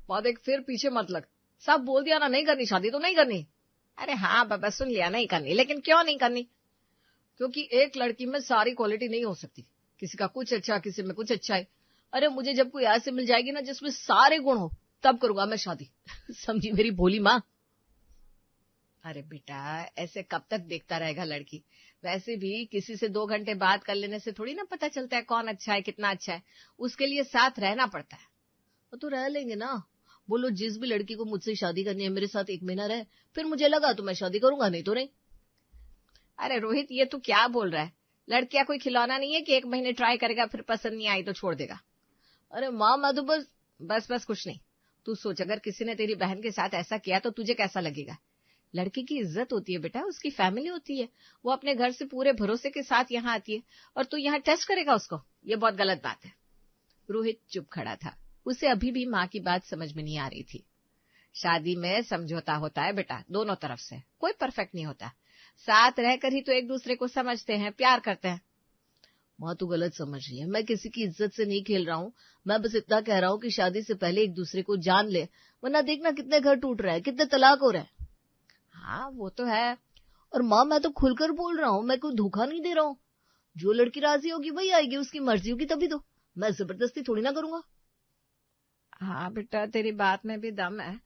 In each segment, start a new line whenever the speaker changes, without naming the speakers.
माँ देख फिर पीछे मत लग, सब बोल दिया ना नहीं करनी शादी तो नहीं करनी। अरे हाँ बाबा सुन लिया नहीं करनी, लेकिन क्यों नहीं करनी? क्योंकि एक लड़की में सारी क्वालिटी नहीं हो सकती, किसी का कुछ अच्छा किसी में कुछ अच्छा है। अरे मुझे जब कोई ऐसे मिल जाएगी ना जिसमें सारे गुण हो तब करूंगा मैं शादी। समझी मेरी भोली माँ? अरे बेटा ऐसे कब तक देखता रहेगा लड़की? वैसे भी किसी से 2 घंटे बात कर लेने से थोड़ी ना पता चलता है कौन अच्छा है कितना अच्छा है, उसके लिए साथ रहना पड़ता है। वो तो रह लेंगे ना। बोलो जिस भी लड़की को मुझसे शादी करनी है मेरे साथ 1 महीना रहे, फिर मुझे लगा तो मैं शादी करूंगा, नहीं तो नहीं। अरे रोहित ये तू क्या बोल रहा है? लड़कियां कोई खिलौना नहीं है कि 1 महीने ट्राई करेगा फिर पसंद नहीं आई तो छोड़ देगा। अरे माँ मैं तो बस कुछ नहीं। तू सोच अगर किसी ने तेरी बहन के साथ ऐसा किया तो तुझे कैसा लगेगा? लड़की की इज्जत होती है बेटा, उसकी फैमिली होती है, वो अपने घर से पूरे भरोसे के साथ यहाँ आती है और तू यहाँ टेस्ट करेगा उसको? ये बहुत गलत बात है। रोहित चुप खड़ा था, उसे अभी भी माँ की बात समझ में नहीं आ रही थी। शादी में समझौता होता है बेटा, दोनों तरफ से, कोई परफेक्ट नहीं होता। साथ रहकर ही तो एक दूसरे को समझते हैं, प्यार करते हैं। माँ तू गलत समझ रही है, मैं किसी की इज्जत से नहीं खेल रहा हूँ। मैं बस इतना कह रहा हूँ कि शादी से पहले एक दूसरे को जान ले, वरना देखना कितने घर टूट रहे हैं, कितने तलाक हो रहे हैं। हाँ वो तो है। और माँ मैं तो खुलकर बोल रहा हूँ, मैं कोई धोखा नहीं दे रहा हूँ। जो लड़की राजी होगी वही आएगी, उसकी मर्जी होगी तभी तो, मैं जबरदस्ती थोड़ी ना करूंगा। हाँ बेटा तेरी बात में भी दम है।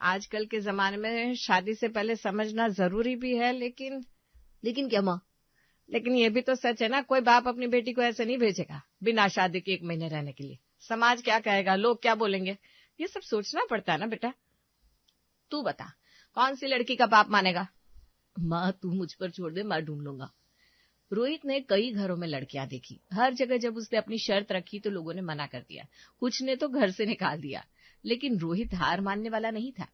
आजकल के जमाने में शादी से पहले समझना जरूरी भी है, लेकिन क्या माँ? लेकिन ये भी तो सच है ना, कोई बाप अपनी बेटी को ऐसे नहीं भेजेगा बिना शादी के 1 महीने रहने के लिए। समाज क्या कहेगा, लोग क्या बोलेंगे, ये सब सोचना पड़ता है ना बेटा। तू बता कौन सी लड़की का बाप मानेगा? माँ तू मुझ पर छोड़ दे, मैं ढूंढ लूंगा। रोहित ने कई घरों में लड़कियां देखी, हर जगह जब उसने अपनी शर्त रखी तो लोगों ने मना कर दिया, कुछ ने तो घर से निकाल दिया। लेकिन रोहित हार मानने वाला नहीं था।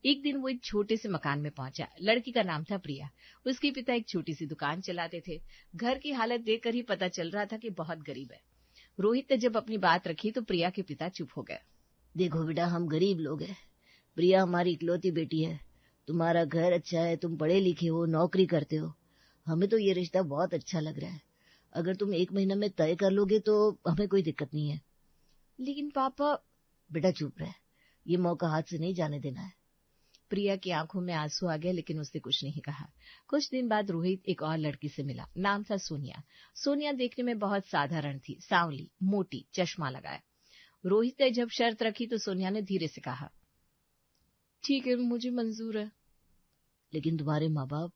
एक दिन वो एक छोटे से मकान में पहुंचा। लड़की का नाम था प्रिया। उसके पिता एक छोटी सी दुकान चलाते थे। घर की हालत देखकर ही पता चल रहा था कि बहुत गरीब है। रोहित ने जब अपनी बात रखी तो प्रिया के पिता चुप हो गए। देखो बेटा हम गरीब लोग हैं, प्रिया हमारी इकलौती बेटी है, तुम्हारा घर अच्छा है, तुम पढ़े लिखे हो, नौकरी करते हो, हमें तो ये रिश्ता बहुत अच्छा लग रहा है। अगर तुम 1 महीना में तय कर लोगे तो हमें कोई दिक्कत नहीं है। लेकिन पापा। बेटा चुप रहे, ये मौका हाथ से नहीं जाने देना है। प्रिया की आंखों में आंसू आ गए लेकिन उसने कुछ नहीं कहा। कुछ दिन बाद रोहित एक और लड़की से मिला, नाम था सोनिया। सोनिया देखने में बहुत साधारण थी, सांवली, मोटी, चश्मा लगाया। रोहित ने जब शर्त रखी तो सोनिया ने धीरे से कहा, ठीक है मुझे मंजूर है। लेकिन तुम्हारे माँ बाप?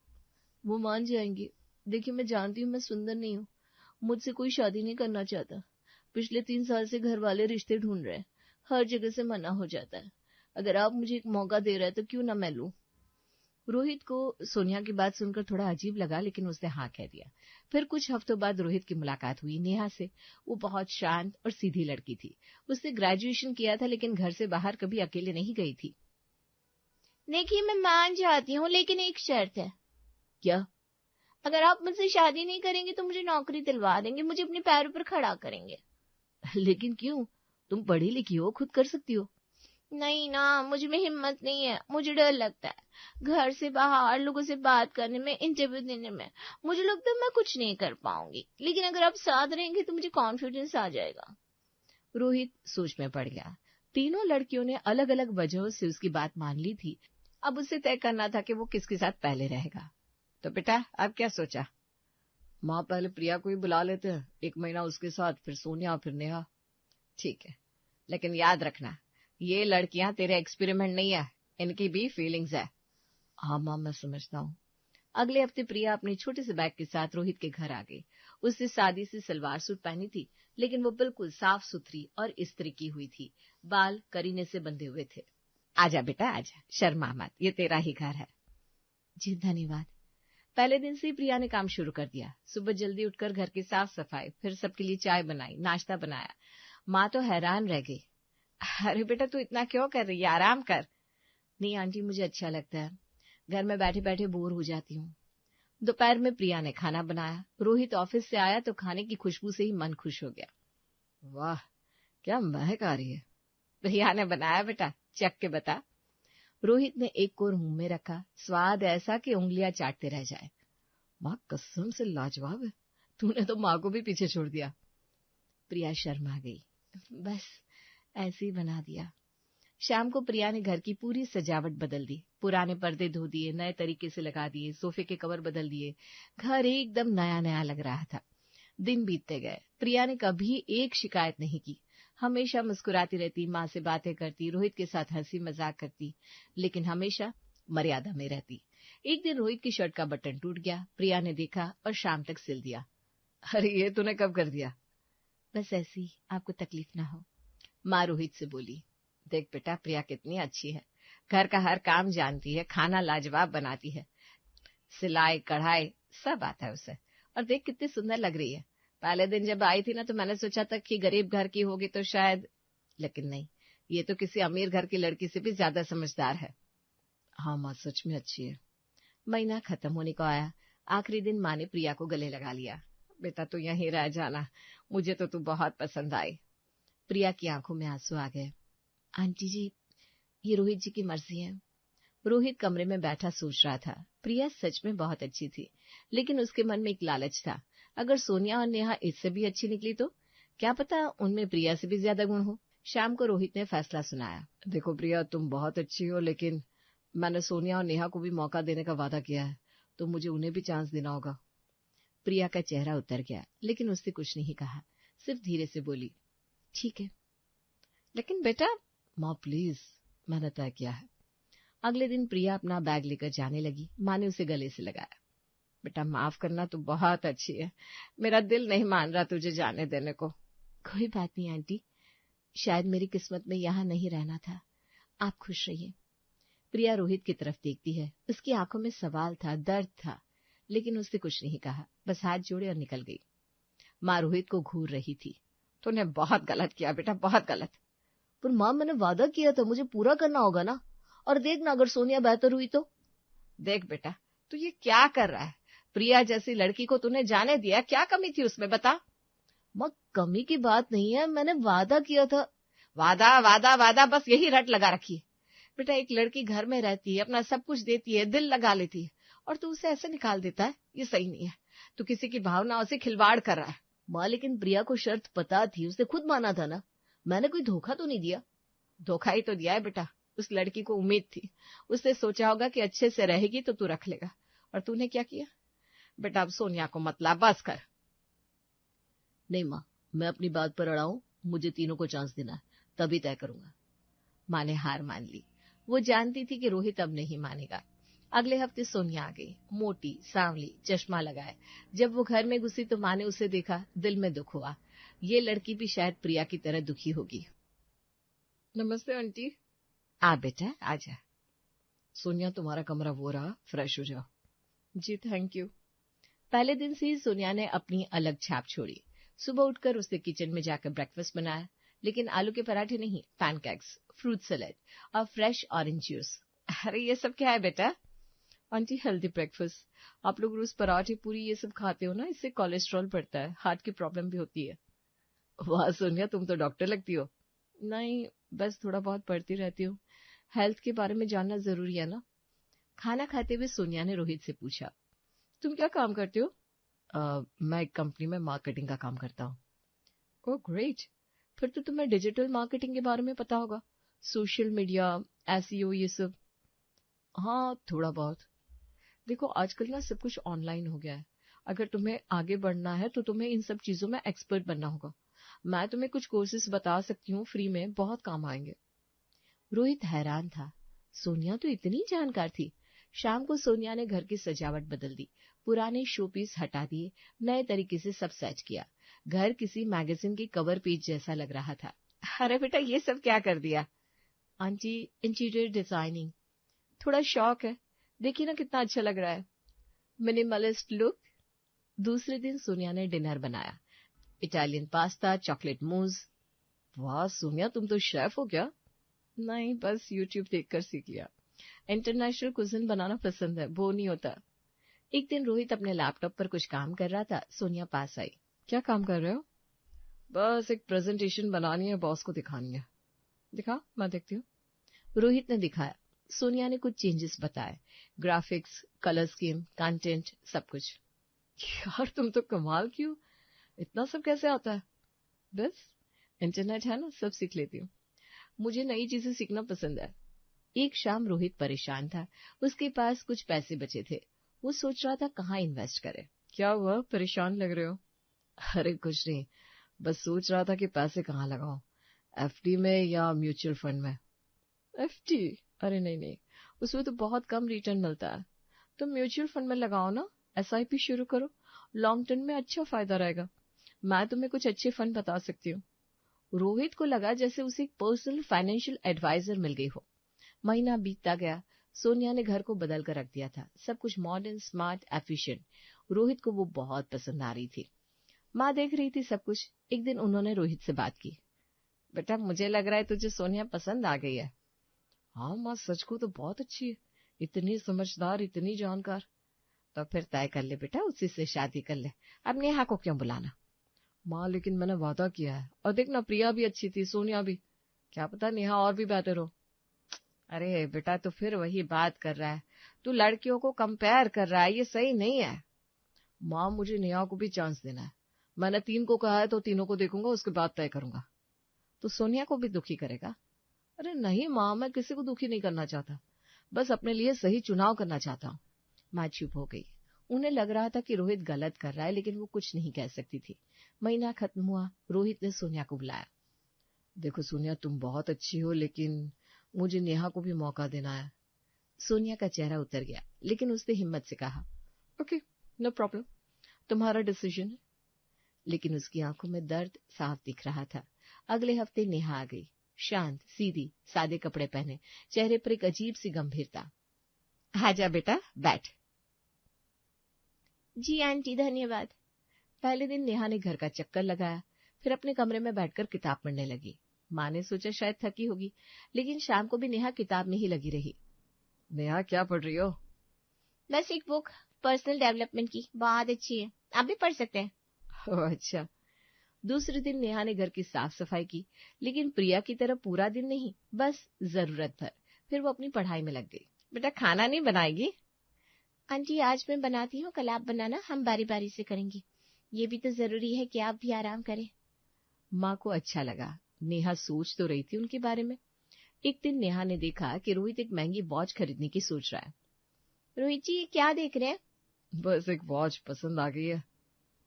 वो मान जाएंगे। देखिए मैं जानती हूँ मैं सुंदर नहीं हूँ, मुझसे कोई शादी नहीं करना चाहता। पिछले 3 साल से घर वाले रिश्ते ढूंढ रहे हैं, हर जगह से मना हो जाता है। अगर आप मुझे एक मौका दे रहे हैं तो क्यों ना मैं लूं। रोहित को सोनिया की बात सुनकर थोड़ा अजीब लगा लेकिन उसने हाँ कह दिया। फिर कुछ हफ्तों बाद रोहित की मुलाकात हुई नेहा से। वो बहुत शांत और सीधी लड़की थी। उसने ग्रेजुएशन किया था लेकिन घर से बाहर कभी अकेले नहीं गई थी। देखिए मैं मान जाती हूँ लेकिन एक शर्त है। क्या? अगर आप मुझसे शादी नहीं करेंगे तो मुझे नौकरी दिलवा देंगे, मुझे अपने पैरों पर खड़ा करेंगे। लेकिन क्यों? तुम पढ़ी लिखी हो, खुद कर सकती हो। नहीं ना, मुझ में हिम्मत नहीं है, मुझे डर लगता है घर से बाहर लोगों से बात करने में, इंटरव्यू देने में। मुझे लगता है मैं कुछ नहीं कर पाऊंगी, लेकिन अगर आप साथ रहेंगे तो मुझे कॉन्फिडेंस आ जाएगा। रोहित सोच में पड़ गया। तीनों लड़कियों ने अलग अलग वजहों से उसकी बात मान ली थी। अब उसे तय करना था कि वो किसके साथ पहले रहेगा। तो बेटा अब क्या सोचा? माँ पहले प्रिया को ही बुला लेते हैं, 1 महीना उसके साथ, फिर सोनिया, फिर नेहा। ठीक है, लेकिन याद रखना ये लड़कियां तेरे एक्सपेरिमेंट नहीं है, इनकी भी फीलिंग्स है। हाँ माँ मैं समझता हूँ। अगले हफ्ते प्रिया अपने छोटे से बैग के साथ रोहित के घर आ गई। उसने सादी सी सलवार सूट पहनी थी लेकिन वो बिल्कुल साफ सुथरी और इस्त्री की हुई थी। बाल करीने से बंधे हुए थे। आजा बेटा आजा, शर्मा मत, ये तेरा ही घर है। जी धन्यवाद। पहले दिन से ही प्रिया ने काम शुरू कर दिया। सुबह जल्दी उठकर घर की साफ सफाई, फिर सबके लिए चाय बनाई, नाश्ता बनाया। माँ तो हैरान रह गई। अरे बेटा तू इतना क्यों कर रही है, आराम कर। नहीं आंटी मुझे अच्छा लगता है, घर में बैठे बैठे बोर हो जाती हूँ। दोपहर में प्रिया ने खाना बनाया। रोहित ऑफिस से आया तो खाने की खुशबू से ही मन खुश हो गया। वाह क्या महक आ रही है। प्रिया ने बनाया बेटा, चख के बता। रोहित ने एक कोर मुंह में रखा, स्वाद ऐसा कि उंगलियां चाटते रह जाए। माँ कसम से लाजवाब है, तूने तो माँ को भी पीछे छोड़ दिया। प्रिया शर्मा गई। बस ऐसे ही बना दिया।
शाम को प्रिया ने घर की पूरी सजावट बदल दी। पुराने पर्दे धो दिए, नए तरीके से लगा दिए, सोफे के कवर बदल दिए। घर एकदम नया नया लग रहा था। दिन बीतते गए। प्रिया ने कभी एक शिकायत नहीं की। हमेशा मुस्कुराती रहती, माँ से बातें करती, रोहित के साथ हंसी मजाक करती, लेकिन हमेशा मर्यादा में रहती। एक दिन रोहित की शर्ट का बटन टूट गया। प्रिया ने देखा और शाम तक सिल दिया।
अरे ये तूने कब कर दिया?
बस ऐसी, आपको तकलीफ ना हो, माँ रोहित से बोली।
देख बेटा, प्रिया कितनी अच्छी है, घर का हर काम जानती है, खाना लाजवाब बनाती है, सिलाई कढ़ाई सब आता है उसे, और देख कितनी सुंदर लग रही है। पहले दिन जब आई थी ना तो मैंने सोचा था कि गरीब घर की होगी तो शायद, लेकिन नहीं, ये तो किसी अमीर घर की लड़की से भी ज्यादा समझदार है। हाँ माँ, सच में अच्छी है।
महीना खत्म होने को आया। आखिरी दिन माँ ने प्रिया को गले लगा लिया।
बेटा तू यहीं रह जाना, मुझे तो तू बहुत पसंद आई।
प्रिया की आंखों में आंसू आ गए। आंटी जी, ये रोहित जी की मर्जी है। रोहित कमरे में बैठा सोच रहा था। प्रिया सच में बहुत अच्छी थी, लेकिन उसके मन में एक लालच था। अगर सोनिया और नेहा इससे भी अच्छी निकली तो क्या पता उनमें प्रिया से भी ज्यादा गुण हो। शाम को रोहित ने फैसला सुनाया।
देखो प्रिया, तुम बहुत अच्छी हो, लेकिन मैंने सोनिया और नेहा को भी मौका देने का वादा किया है, तो मुझे उन्हें भी चांस देना होगा।
प्रिया का चेहरा उतर गया, लेकिन उसने कुछ नहीं कहा, सिर्फ धीरे से बोली, ठीक है।
लेकिन बेटा, माँ प्लीज, मैंने तय किया है।
अगले दिन प्रिया अपना बैग लेकर जाने लगी। माँ ने उसे गले से लगाया।
बेटा माफ करना, तू बहुत अच्छी है, मेरा दिल नहीं मान रहा तुझे जाने देने को।
कोई बात नहीं आंटी, शायद मेरी किस्मत में यहाँ नहीं रहना था। आप खुश रहिए। प्रिया रोहित की तरफ देखती है। उसकी आंखों में सवाल था, दर्द था, लेकिन उसने कुछ नहीं कहा, बस हाथ जोड़े और निकल गई। माँ रोहित को घूर रही थी।
तूने बहुत गलत किया बेटा, बहुत गलत।
पर माँ, मैंने वादा किया था, मुझे पूरा करना होगा ना। और देखना, अगर सोनिया बेहतर हुई तो।
देख बेटा, तू ये क्या कर रहा है? प्रिया जैसी लड़की को तूने जाने दिया, क्या कमी थी उसमें बता?
माँ, कमी की बात नहीं है, मैंने वादा किया था।
वादा वादा वादा, बस यही रट लगा रखी है। बेटा एक लड़की घर में रहती है, अपना सब कुछ देती है, दिल लगा लेती है, और तू उसे ऐसे निकाल देता है, ये सही नहीं है। तू किसी की भावनाओं से खिलवाड़ कर रहा है।
माँ, लेकिन प्रिया को शर्त पता थी, उसने खुद माना था ना। मैंने कोई धोखा तो नहीं दिया।
धोखा ही तो दिया है बेटा। उस लड़की को उम्मीद थी, उसने सोचा होगा कि अच्छे से रहेगी तो तू रख लेगा, और तूने क्या किया? बेटा अब सोनिया को मत ला, बस कर।
नहीं माँ, मैं अपनी बात पर अड़ा हूं, मुझे तीनों को चांस देना है, तभी तय करूंगा। माँ ने हार मान ली। वो जानती थी कि रोहित अब नहीं मानेगा। अगले हफ्ते सोनिया आ गई, मोटी, सांवली, चश्मा लगाए। जब वो घर में घुसी तो माँ ने उसे देखा, दिल में दुख हुआ। ये लड़की भी शायद प्रिया की तरह दुखी होगी।
नमस्ते आंटी।
आ बेटा, आजा।
सोनिया, तुम्हारा कमरा वो रहा, फ्रेश हो जाओ।
जी थैंक यू। पहले दिन से ही सोनिया ने अपनी अलग छाप छोड़ी। सुबह उठकर उसने किचन में जाकर ब्रेकफास्ट बनाया, लेकिन आलू के पराठे नहीं, पैनकेक्स, फ्रूट सैलेड और फ्रेश ऑरेंज जूस।
अरे ये सब क्या है बेटा?
Aunty, healthy breakfast. आप लोग रोज पराठे पूरी ये सब खाते हो ना, इससे कोलेस्ट्रॉल बढ़ता है, हार्ट की प्रॉब्लम भी होती है।
वाह सोनिया, तुम तो डॉक्टर लगती हो।
नहीं, बस थोड़ा बहुत पढ़ती रहती हूँ। हेल्थ के बारे में जानना जरूरी है ना। खाना खाते हुए सोनिया ने रोहित से पूछा, तुम क्या काम करते हो?
मैं एक कंपनी में मार्केटिंग का काम करता हूँ।
ओह ग्रेट, फिर तो तुम्हें डिजिटल मार्केटिंग के बारे में पता होगा, सोशल मीडिया, एसईओ, ये सब।
हाँ थोड़ा बहुत।
देखो आजकल ना सब कुछ ऑनलाइन हो गया है। अगर तुम्हें आगे बढ़ना है तो तुम्हें इन सब चीजों में एक्सपर्ट बनना होगा। मैं तुम्हें कुछ कोर्सेज बता सकती हूँ, फ्री में, बहुत काम आएंगे। रोहित हैरान था, सोनिया तो इतनी जानकार थी। शाम को सोनिया ने घर की सजावट बदल दी, पुराने शोपीस हटा दिए, नए तरीके से सब सज किया। घर किसी मैगजीन के कवर पेज जैसा लग रहा था।
अरे बेटा ये सब क्या कर दिया?
आंटी, इंटीरियर डिजाइनिंग, थोड़ा शौक है, देखिए ना कितना अच्छा लग रहा है, मिनिमलिस्ट लुक। दूसरे दिन सोनिया ने डिनर बनाया, इटालियन पास्ता, चॉकलेट मूज।
वाह सोनिया, तुम तो शेफ हो क्या?
नहीं, बस यूट्यूब देखकर सीख लिया। इंटरनेशनल कुजिन बनाना पसंद है, वो नहीं होता। एक दिन रोहित अपने लैपटॉप पर कुछ काम कर रहा था। सोनिया पास आई।
क्या काम कर रहे हो? बस एक प्रेजेंटेशन बनानी है, बॉस को दिखानी है।
दिखा, मैं देखती हूँ। रोहित ने दिखाया। सोनिया ने कुछ चेंजेस बताए, ग्राफिक्स, कलर स्कीम, कंटेंट, सब कुछ।
यार तुम तो कमाल की हो, इतना सब कैसे आता है?
बस इंटरनेट है ना, सब सीख लेती हूँ। मुझे नई चीजें सीखना पसंद है। एक शाम रोहित परेशान था। उसके पास कुछ पैसे बचे थे। वो सोच रहा था कहाँ इन्वेस्ट करे। क्या हुआ, परेशान लग रहे हो? अरे कुछ नहीं, बस सोच रहा था कि पैसे कहाँ लगाऊं, एफडी में या म्यूचुअल फंड में। एफडी? अरे नहीं, उसमें तो बहुत कम रिटर्न मिलता है। तो म्यूचुअल फंड में लगाओ ना, एसआईपी शुरू करो, लॉन्ग टर्म में अच्छा फायदा रहेगा। मैं तुम्हें कुछ अच्छे फंड बता सकती हूँ। रोहित को लगा जैसे उसे एक पर्सनल फाइनेंशियल एडवाइजर मिल गई हो। महीना बीतता गया। सोनिया ने घर को बदल कर रख दिया था। सब कुछ मॉडर्न, स्मार्ट, एफिशिएंट। रोहित को वो बहुत पसंद आ रही थी। माँ देख रही थी सब कुछ। एक दिन उन्होंने रोहित से बात की। बेटा, मुझे लग रहा है तुझे सोनिया पसंद आ गई है। हाँ माँ, सच को तो बहुत अच्छी है, इतनी समझदार, इतनी जानकार। तो फिर तय कर ले बेटा, उसी से शादी कर ले। अब नेहा को क्यों बुलाना? माँ, लेकिन मैंने वादा किया है। और देखना, प्रिया भी अच्छी थी, सोनिया भी, क्या पता नेहा और भी बेहतर हो। अरे बेटा, तो फिर वही बात कर रहा है, तू लड़कियों को कंपेयर कर रहा है, ये सही नहीं है। माँ, मुझे नेहा को भी चांस देना है। मैंने 3 को कहा है तो तीनों को देखूंगा, उसके बाद तय करूंगा। तो सोनिया को भी दुखी करेगा? अरे नहीं माँ, मैं किसी को दुखी नहीं करना चाहता, बस अपने लिए सही चुनाव करना चाहता हूँ। माँ चुप हो गई। उन्हें लग रहा था कि रोहित गलत कर रहा है, लेकिन वो कुछ नहीं कह सकती थी। महीना खत्म हुआ। रोहित ने सोनिया को बुलाया। देखो सोनिया, तुम बहुत अच्छी हो, लेकिन मुझे नेहा को भी मौका देना है। सोनिया का चेहरा उतर गया, लेकिन उसने हिम्मत से कहा, ओके, नो प्रॉब्लम, तुम्हारा डिसीजन है। लेकिन उसकी आंखों में दर्द साफ दिख रहा था। अगले हफ्ते नेहा आ गई। शांत, सीधी, सादे कपड़े पहने, चेहरे पर एक अजीब सी गंभीरता। आजा बेटा, बैठ। जी आंटी, धन्यवाद। पहले दिन नेहा ने घर का चक्कर लगाया, फिर अपने कमरे में बैठकर किताब पढ़ने लगी। माँ ने सोचा शायद थकी होगी, लेकिन शाम को भी नेहा किताब में ही लगी रही। नेहा, क्या पढ़ रही हो? बस एक बुक, पर्सनल डेवलपमेंट की, बहुत अच्छी है, आप भी पढ़ सकते हैं। ओह अच्छा। दूसरे दिन नेहा ने घर की साफ सफाई की, लेकिन प्रिया की तरह पूरा दिन नहीं, बस जरूरत भर। फिर वो अपनी पढ़ाई में लग गई। बेटा, खाना नहीं बनाएगी? आंटी, आज मैं बनाती हूँ, कल आप बनाना, हम बारी बारी से करेंगे। ये भी तो जरूरी है कि आप भी आराम करें। माँ को अच्छा लगा। नेहा सोच तो रही थी उनके बारे में। एक दिन नेहा ने देखा कि रोहित एक महंगी वॉच खरीदने की सोच रहा है। रोहित जी, ये क्या देख रहे हैं? बस एक वॉच पसंद आ गई है।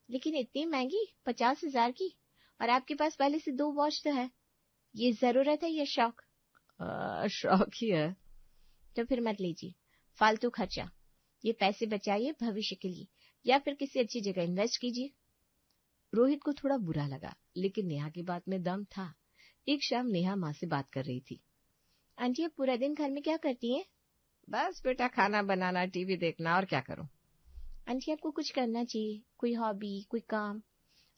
लेकिन इतनी महंगी, 50,000 की, और आपके पास पहले से 2 वॉच तो है। ये जरूरत है या शौक? शौक ही है। तो फिर मत लीजिए, फालतू खर्चा। ये पैसे बचाइए भविष्य के लिए, या फिर किसी अच्छी जगह इन्वेस्ट कीजिए। रोहित को थोड़ा बुरा लगा, लेकिन नेहा की बात में दम था। एक शाम नेहा माँ से बात कर रही थी। आंटी, आप पूरा दिन घर में क्या करती हैं? बस बेटा, खाना बनाना, टीवी देखना, और क्या करूं। आंटी, आपको कुछ करना चाहिए, कोई हॉबी, कोई काम।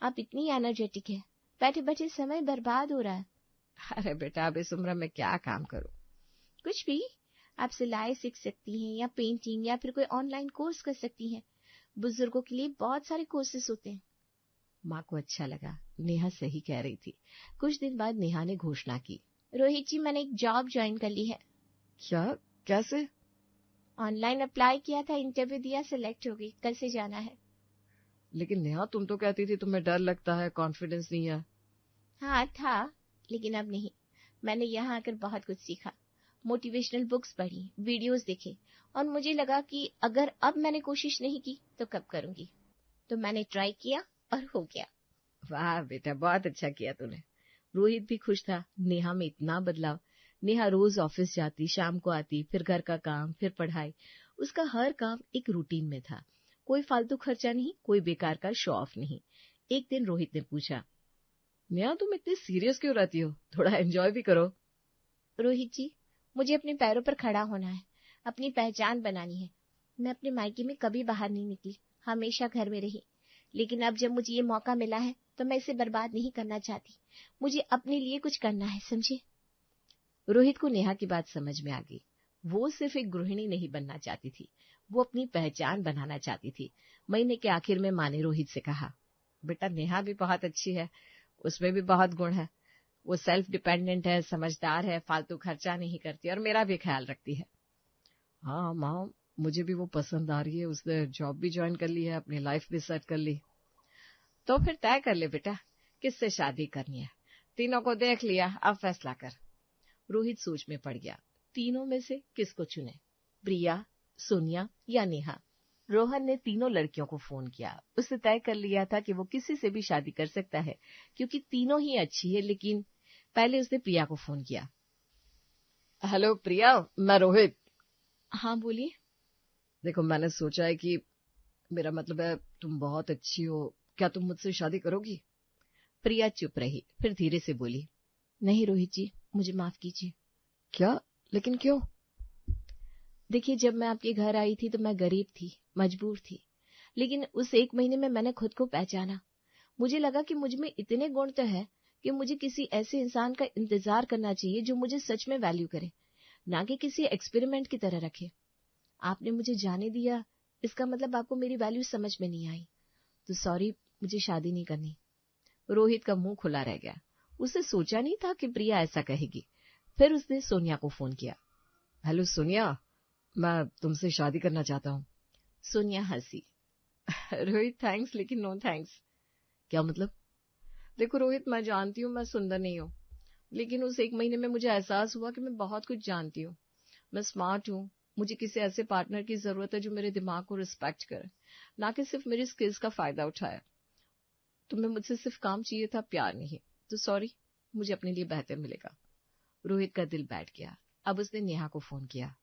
आप इतनी एनर्जेटिक है, बैठे बैठे समय बर्बाद हो रहा है। अरे बेटा, अब इस उम्र में क्या काम करूं? कुछ भी। आप सिलाई सीख सकती हैं, या पेंटिंग, या फिर कोई ऑनलाइन कोर्स कर सकती हैं। बुजुर्गों के लिए बहुत सारे कोर्सेस होते हैं। माँ को अच्छा लगा, नेहा सही कह रही थी। कुछ दिन बाद नेहा ने घोषणा की, रोहित जी, मैंने एक जॉब ज्वाइन कर ली है। क्या? कैसे? ऑनलाइन अप्लाई किया था, इंटरव्यू दिया, सिलेक्ट हो गई, कल से जाना है। लेकिन नेहा, तुम तो कहती थी तुम्हें डर लगता है, कॉन्फिडेंस नहीं है। हाँ था, लेकिन अब नहीं। मैंने यहाँ आकर बहुत कुछ सीखा, मोटिवेशनल बुक्स पढ़ी, वीडियोस देखे, और मुझे लगा कि अगर अब मैंने कोशिश नहीं की तो कब करूंगी। तो मैंने ट्राई किया और हो गया। वाह बेटा, बहुत अच्छा किया तूने। रोहित भी खुश था। नेहा में इतना बदलाव। नेहा रोज ऑफिस जाती, शाम को आती, फिर घर का काम, फिर पढ़ाई। उसका हर काम एक रूटीन में था। कोई फालतू खर्चा नहीं, कोई बेकार का शो ऑफ नहीं। एक दिन रोहित ने पूछा, नेहा, तुम इतनी सीरियस क्यों रहती हो? थोड़ा एंजॉय भी करो। रोहित जी, मुझे अपने पैरों पर खड़ा होना है, अपनी पहचान बनानी है। मैं अपने मायके में कभी बाहर नहीं निकली, हमेशा घर में रही। लेकिन अब जब मुझे ये मौका मिला है तो मैं इसे बर्बाद नहीं करना चाहती। मुझे अपने लिए कुछ करना है, समझे? रोहित को नेहा की बात समझ में आ गई। वो सिर्फ एक गृहिणी नहीं बनना चाहती थी, वो अपनी पहचान बनाना चाहती थी। महीने के आखिर में माँ ने रोहित से कहा, बेटा, नेहा भी बहुत अच्छी है, उसमें भी बहुत गुण है। वो सेल्फ डिपेंडेंट है, समझदार है, फालतू खर्चा नहीं करती, और मेरा भी ख्याल रखती है। हाँ माँ, मुझे भी वो पसंद आ रही है। उसने जॉब भी ज्वाइन कर ली है, अपनी लाइफ भी सेट कर ली। तो फिर तय कर ले बेटा, किससे शादी करनी है। तीनों को देख लिया, अब फैसला कर। रोहित सोच में पड़ गया, तीनों में से किसको चुने, प्रिया, सोनिया या नेहा। रोहन ने तीनों लड़कियों को फोन किया। उसने तय कर लिया था कि वो किसी से भी शादी कर सकता है क्योंकि तीनों ही अच्छी है, लेकिन पहले उसने प्रिया को फोन किया।
हेलो प्रिया, मैं रोहित।
हाँ बोलिए।
देखो, मैंने सोचा है कि मेरा मतलब है तुम बहुत अच्छी हो, क्या तुम मुझसे शादी करोगी?
प्रिया चुप रही, फिर धीरे से बोली, नहीं रोहित जी, मुझे माफ कीजिए।
क्या? लेकिन क्यों?
देखिए, जब मैं आपके घर आई थी तो मैं गरीब थी, मजबूर थी, लेकिन उस 1 महीने में मैंने खुद को पहचाना। मुझे लगा कि मुझ में इतने गुण तो है कि मुझे किसी ऐसे इंसान का इंतजार करना चाहिए जो मुझे सच में वैल्यू करे, ना कि किसी एक्सपेरिमेंट की तरह रखे। आपने मुझे जाने दिया, इसका मतलब आपको मेरी वैल्यू समझ में नहीं आई, तो सॉरी, मुझे शादी नहीं करनी। रोहित का मुंह खुला रह गया। उसे सोचा नहीं था कि प्रिया ऐसा कहेगी। फिर उसने सोनिया को फोन किया।
हेलो सोनिया, मैं तुमसे शादी करना चाहता हूँ।
सोनिया हंसी।
रोहित थैंक्स, लेकिन नो थैंक्स। क्या मतलब?
देखो रोहित, मैं जानती हूँ मैं सुंदर नहीं हूँ, लेकिन उस 1 महीने में मुझे एहसास हुआ कि मैं बहुत कुछ जानती हूँ। मैं स्मार्ट हूँ। मुझे किसी ऐसे पार्टनर की जरूरत है जो मेरे दिमाग को रिस्पेक्ट करे, ना कि सिर्फ मेरी स्किल्स का फायदा उठाए। तुम्हें मुझसे सिर्फ काम चाहिए था, प्यार नहीं। तो सॉरी, मुझे अपने लिए बेहतर मिलेगा। रोहित का दिल बैठ गया। अब उसने नेहा को फोन किया।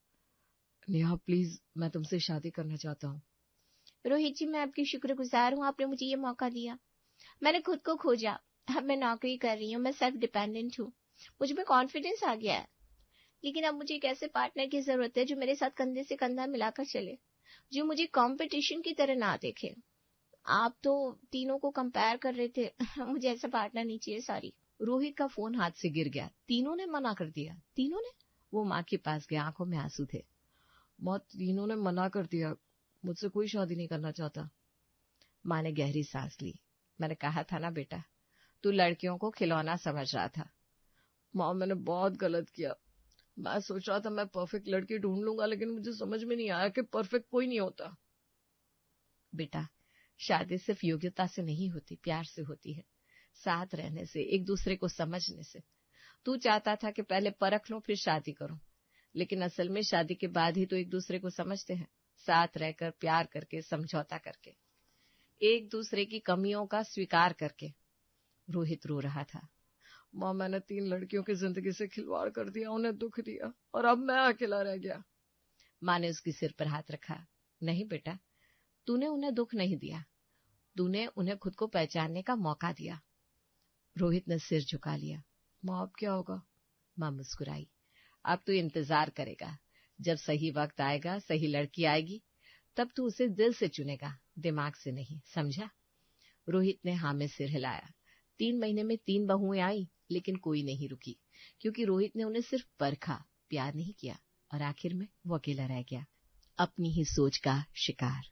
नेहा प्लीज, मैं तुमसे शादी करना चाहता हूँ।
रोहित जी, मैं आपकी शुक्रगुजार हूँ, आपने मुझे ये मौका दिया। मैंने खुद को खोजा, अब मैं नौकरी कर रही हूँ, मैं सेल्फ डिपेंडेंट हूँ, मुझ में कॉन्फिडेंस आ गया है। लेकिन अब मुझे एक ऐसे पार्टनर की जरूरत है जो मेरे साथ कंधे से कंधा मिलाकर चले, जो मुझे कंपटीशन की तरह ना देखे। आप तो तीनों को कंपेयर कर रहे थे, मुझे ऐसा पार्टनर नहीं चाहिए, सॉरी।
रोहित का फोन हाथ से गिर गया। तीनों ने मना कर दिया।
तीनों ने?
वो माँ के पास गया, आंखों में आंसू थे। माँ, तीनों ने मना कर दिया, मुझसे कोई शादी नहीं करना चाहता।
माँ ने गहरी सांस ली। मैंने कहा था ना बेटा, तू लड़कियों को खिलौना समझ रहा था।
माँ, मैंने बहुत गलत किया। मैं सोच रहा था मैं परफेक्ट लड़की ढूंढ लूंगा, लेकिन मुझे समझ में नहीं आया कि परफेक्ट कोई नहीं होता।
बेटा, शादी सिर्फ योग्यता से नहीं होती, प्यार से होती है, साथ रहने से, एक दूसरे को समझने से। तू चाहता था कि पहले परख लो फिर शादी करो, लेकिन असल में शादी के बाद ही तो एक दूसरे को समझते हैं, साथ रहकर, प्यार करके, समझौता करके, एक दूसरे की कमियों का स्वीकार करके। रोहित रो रहा था।
माँ, मैंने 3 लड़कियों की जिंदगी से खिलवाड़ कर दिया, उन्हें दुख दिया, और अब मैं अकेला रह गया।
माँ ने उसके सिर पर हाथ रखा। नहीं बेटा, तूने उन्हें दुख नहीं दिया, तूने उन्हें खुद को पहचानने का मौका दिया। रोहित ने सिर झुका लिया।
माँ, अब क्या होगा?
माँ मुस्कुराई। अब तू इंतजार करेगा, जब सही वक्त आएगा, सही लड़की आएगी, तब तू उसे दिल से चुनेगा, दिमाग से नहीं, समझा? रोहित ने हाँ में सिर हिलाया। 3 महीने में 3 बहुएं आई, लेकिन कोई नहीं रुकी, क्योंकि रोहित ने उन्हें सिर्फ परखा, प्यार नहीं किया, और आखिर में वो अकेला रह गया, अपनी ही सोच का शिकार।